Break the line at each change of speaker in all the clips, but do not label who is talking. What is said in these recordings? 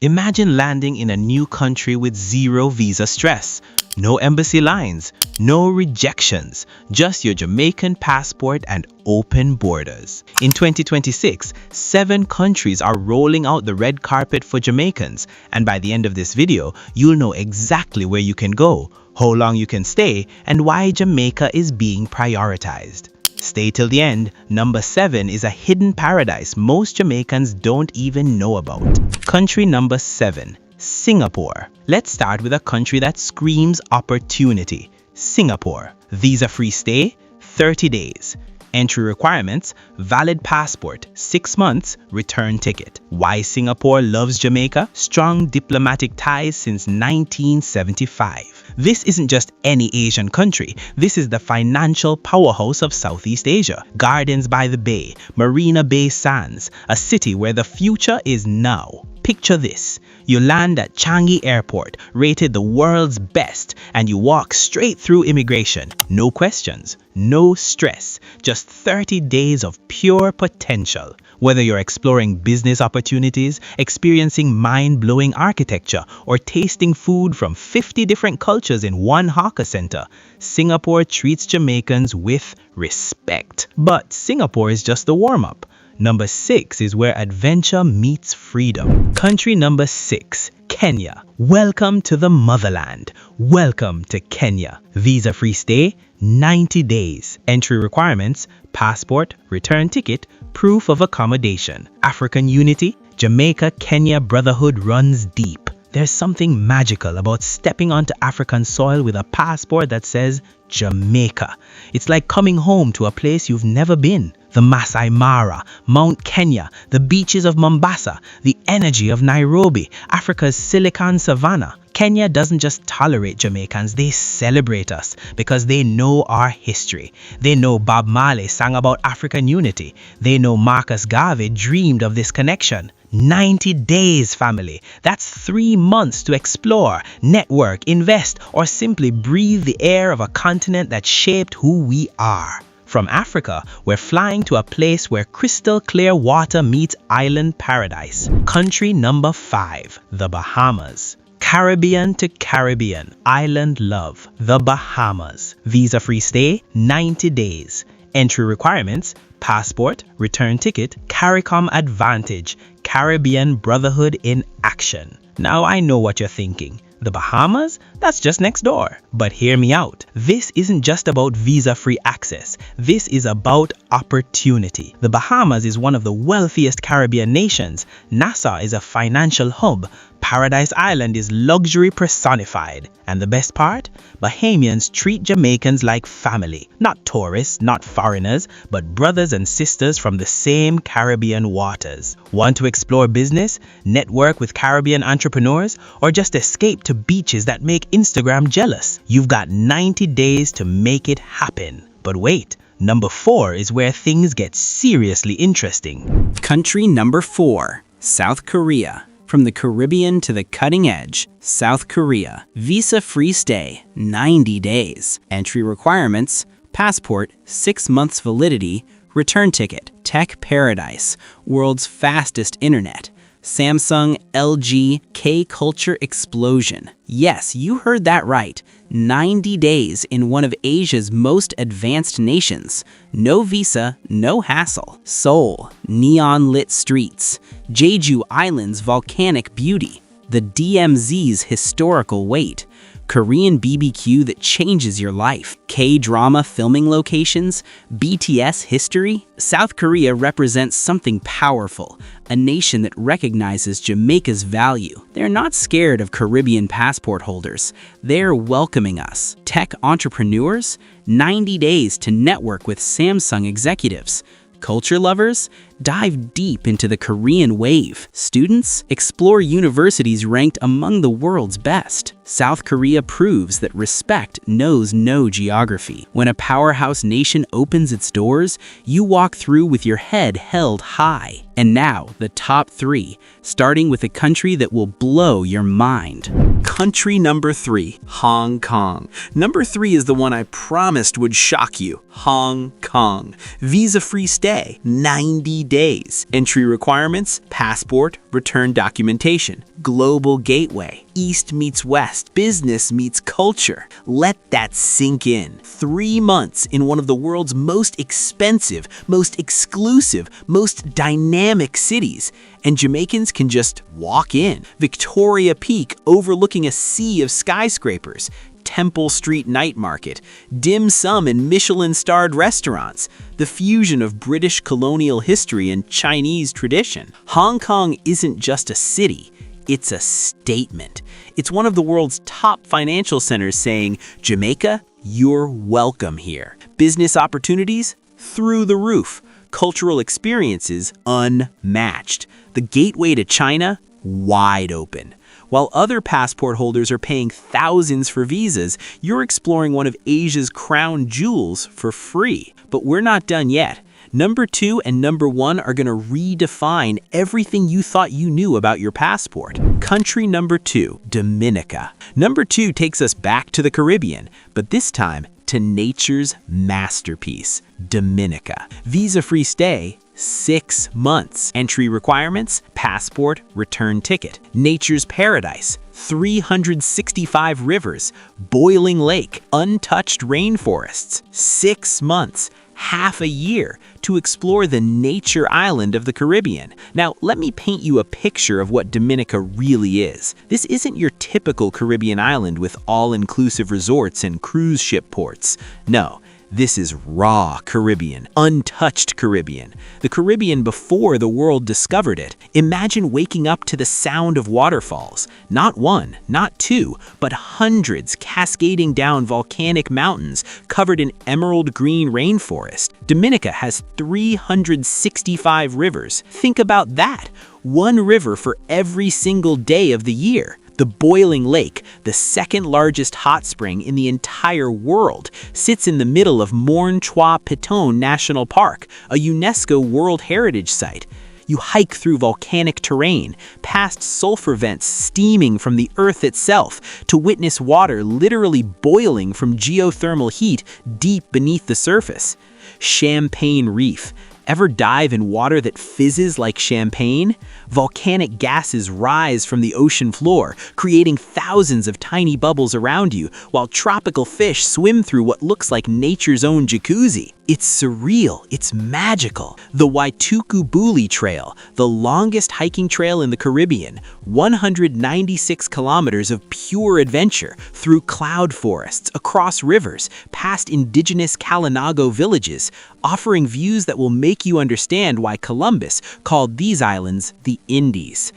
Imagine landing in a new country with zero visa stress, no embassy lines, no rejections, just your Jamaican passport and open borders. In 2026, 7 countries are rolling out the red carpet for Jamaicans, and by the end of this video, you'll know exactly where you can go, how long you can stay, and why Jamaica is being prioritized. Stay till the end. Number 7 is a hidden paradise most Jamaicans don't even know about. Country number 7, Singapore. Let's start with a country that screams opportunity. Singapore. Visa-free stay, 30 days. Entry requirements, valid passport, 6 months, return ticket. Why Singapore loves Jamaica? Strong diplomatic ties since 1975. This isn't just any Asian country. This is the financial powerhouse of Southeast Asia. Gardens by the Bay, Marina Bay Sands, a city where the future is now. Picture this. You land at Changi Airport, rated the world's best, and you walk straight through immigration. No questions, no stress, just 30 days of pure potential. Whether you're exploring business opportunities, experiencing mind-blowing architecture, or tasting food from 50 different cultures in one hawker center, Singapore treats Jamaicans with respect. But Singapore is just the warm-up. Number 6 is where adventure meets freedom. Country number 6, Kenya. Welcome to the motherland. Welcome to Kenya. Visa-free stay, 90 days. Entry requirements, passport, return ticket, proof of accommodation. African unity, Jamaica-Kenya brotherhood runs deep. There's something magical about stepping onto African soil with a passport that says Jamaica. It's like coming home to a place you've never been. The Masai Mara, Mount Kenya, the beaches of Mombasa, the energy of Nairobi, Africa's Silicon Savannah. Kenya doesn't just tolerate Jamaicans, they celebrate us because they know our history. They know Bob Marley sang about African unity. They know Marcus Garvey dreamed of this connection. 90 days, family. That's 3 months to explore, network, invest, or simply breathe the air of a continent that shaped who we are. From Africa, we're flying to a place where crystal clear water meets island paradise. Country number 5, the Bahamas. Caribbean to Caribbean, island love, the Bahamas. Visa-free stay, 90 days. Entry requirements, passport, return ticket, CARICOM Advantage, Caribbean Brotherhood in action. Now I know what you're thinking. The Bahamas? That's just next door. But hear me out. This isn't just about visa-free access. This is about opportunity. The Bahamas is one of the wealthiest Caribbean nations. Nassau is a financial hub. Paradise Island is luxury personified. And the best part? Bahamians treat Jamaicans like family. Not tourists, not foreigners, but brothers and sisters from the same Caribbean waters. Want to explore business, network with Caribbean entrepreneurs, or just escape to beaches that make Instagram jealous? You've got 90 days to make it happen. But wait, number 4 is where things get seriously interesting.
Country number 4, South Korea. From the Caribbean to the cutting edge, South Korea. Visa-free stay, 90 days. Entry requirements, passport, 6 months validity, return ticket. Tech paradise, world's fastest internet. Samsung, LG, K-culture explosion. Yes, you heard that right. 90 days in one of Asia's most advanced nations. No visa, no hassle. Seoul, neon-lit streets. Jeju Island's volcanic beauty. The DMZ's historical weight. Korean BBQ that changes your life. K-drama filming locations. BTS history. South Korea represents something powerful. A nation that recognizes Jamaica's value. They're not scared of Caribbean passport holders. They're welcoming us. Tech entrepreneurs? 90 days to network with Samsung executives. Culture lovers? Dive deep into the Korean wave. Students? Explore universities ranked among the world's best. South Korea proves that respect knows no geography. When a powerhouse nation opens its doors, you walk through with your head held high. And now, the top 3, starting with a country that will blow your mind. Country number 3, Hong Kong. Number 3 is the one I promised would shock you. Hong Kong. Visa-free stay, 90 days. Entry requirements, passport, return documentation. Global gateway. East meets West. Business meets culture. Let that sink in. 3 months in one of the world's most expensive, most exclusive, most dynamic cities. And Jamaicans can just walk in. Victoria Peak overlooking a sea of skyscrapers. Temple Street Night Market, dim sum and Michelin-starred restaurants, the fusion of British colonial history and Chinese tradition. Hong Kong isn't just a city, it's a statement. It's one of the world's top financial centers saying, Jamaica, you're welcome here. Business opportunities? Through the roof. Cultural experiences? Unmatched. The gateway to China? Wide open. While other passport holders are paying thousands for visas, you're exploring one of Asia's crown jewels for free. But we're not done yet. Number 2 and number 1 are going to redefine everything you thought you knew about your passport. Country number 2, Dominica. Number 2 takes us back to the Caribbean, but this time to nature's masterpiece, Dominica. Visa-free stay, 6 months. Entry requirements, passport, return ticket. Nature's paradise, 365 rivers, boiling lake, untouched rainforests. 6 months, half a year, to explore the nature island of the Caribbean. Now, let me paint you a picture of what Dominica really is. This isn't your typical Caribbean island with all-inclusive resorts and cruise ship ports. No. This is raw Caribbean, untouched Caribbean. The Caribbean before the world discovered it. Imagine waking up to the sound of waterfalls. Not 1, not 2, but hundreds cascading down volcanic mountains covered in emerald green rainforest. Dominica has 365 rivers. Think about that. 1 river for every single day of the year. The boiling lake, the second largest hot spring in the entire world, sits in the middle of Morne Trois Pitons National Park, a UNESCO World Heritage Site. You hike through volcanic terrain, past sulfur vents steaming from the earth itself, to witness water literally boiling from geothermal heat deep beneath the surface. Champagne Reef. Ever dive in water that fizzes like champagne? Volcanic gases rise from the ocean floor, creating thousands of tiny bubbles around you, while tropical fish swim through what looks like nature's own jacuzzi. It's surreal, it's magical. The Waituku Buli Trail, the longest hiking trail in the Caribbean, 196 kilometers of pure adventure through cloud forests, across rivers, past indigenous Kalinago villages, offering views that will make you understand why Columbus called these islands the Indies.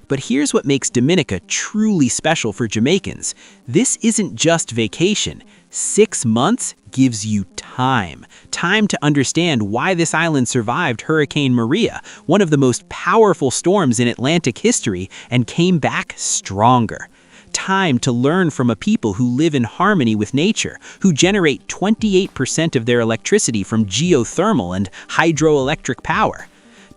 But here's what makes Dominica truly special for Jamaicans. This isn't just vacation. 6 months gives you time. Time to understand why this island survived Hurricane Maria, one of the most powerful storms in Atlantic history, and came back stronger. Time to learn from a people who live in harmony with nature, who generate 28% of their electricity from geothermal and hydroelectric power.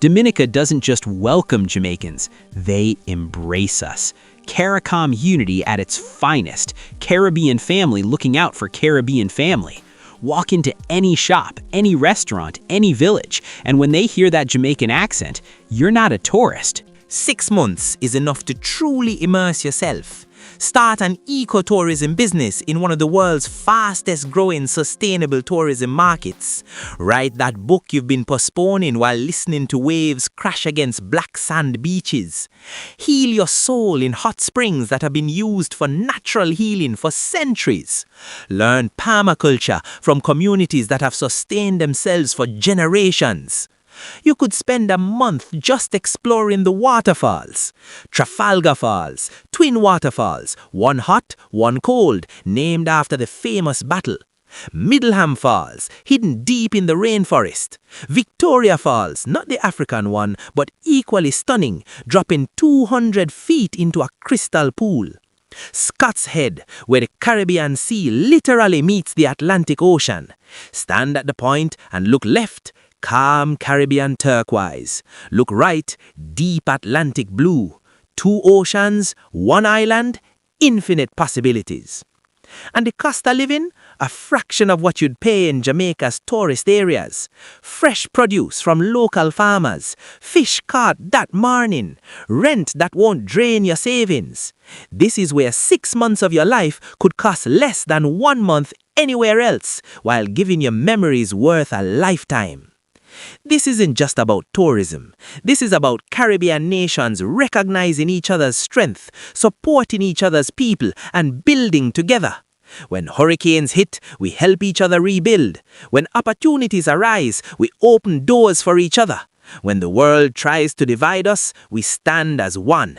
Dominica doesn't just welcome Jamaicans, they embrace us. CARICOM unity at its finest, Caribbean family looking out for Caribbean family. Walk into any shop, any restaurant, any village, and when they hear that Jamaican accent, you're not a tourist.
6 months is enough to truly immerse yourself. Start an ecotourism business in one of the world's fastest growing sustainable tourism markets. Write that book you've been postponing while listening to waves crash against black sand beaches. Heal your soul in hot springs that have been used for natural healing for centuries. Learn permaculture from communities that have sustained themselves for generations. You could spend a month just exploring the waterfalls. Trafalgar Falls, twin waterfalls, one hot, one cold, named after the famous battle. Middleham Falls, hidden deep in the rainforest. Victoria Falls, not the African one, but equally stunning, dropping 200 feet into a crystal pool. Scott's Head, where the Caribbean Sea literally meets the Atlantic Ocean. Stand at the point and look left, calm Caribbean turquoise. Look right, deep Atlantic blue. 2 oceans, 1 island, infinite possibilities. And the cost of living? A fraction of what you'd pay in Jamaica's tourist areas. Fresh produce from local farmers. Fish caught that morning. Rent that won't drain your savings. This is where 6 months of your life could cost less than 1 month anywhere else, while giving you memories worth a lifetime. This isn't just about tourism. This is about Caribbean nations recognizing each other's strength, supporting each other's people, and building together. When hurricanes hit, we help each other rebuild. When opportunities arise, we open doors for each other. When the world tries to divide us, we stand as one.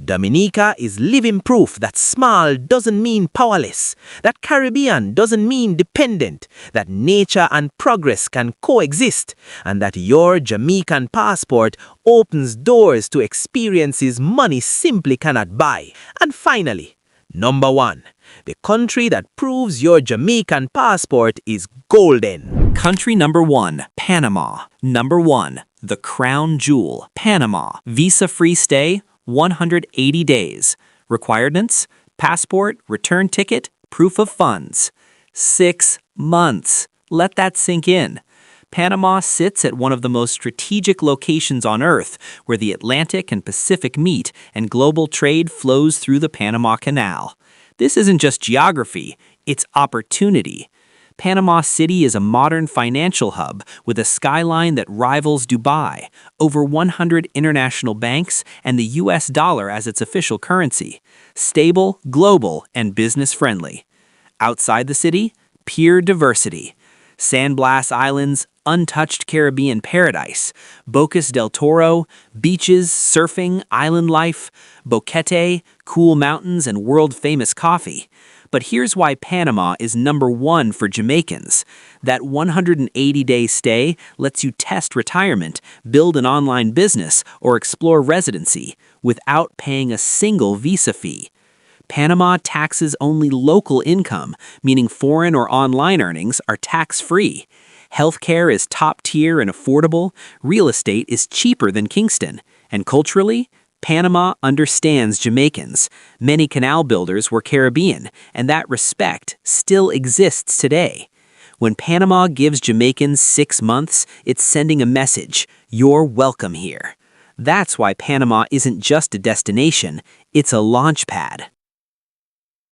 Dominica is living proof that small doesn't mean powerless, that Caribbean doesn't mean dependent, that nature and progress can coexist, and that your Jamaican passport opens doors to experiences money simply cannot buy. And finally, number 1, the country that proves your Jamaican passport is golden.
Country number 1, Panama. Number 1, the crown jewel, Panama. Visa-free stay, 180 days. Requirements: passport, return ticket, proof of funds. 6 months. Let that sink in. Panama sits at one of the most strategic locations on Earth, where the Atlantic and Pacific meet and global trade flows through the Panama Canal. This isn't just geography, it's opportunity. Panama City is a modern financial hub with a skyline that rivals Dubai, over 100 international banks, and the US dollar as its official currency. Stable, global, and business-friendly. Outside the city, pure diversity. San Blas Islands, untouched Caribbean paradise. Bocas del Toro, beaches, surfing, island life. Boquete, cool mountains, and world-famous coffee. But here's why Panama is number 1 for Jamaicans. That 180-day stay lets you test retirement, build an online business, or explore residency without paying a single visa fee. Panama taxes only local income, meaning foreign or online earnings are tax-free. Healthcare is top-tier and affordable. Real estate is cheaper than Kingston. And culturally, Panama understands Jamaicans. Many canal builders were Caribbean, and that respect still exists today. When Panama gives Jamaicans 6 months, it's sending a message: you're welcome here. That's why Panama isn't just a destination, it's a launch pad.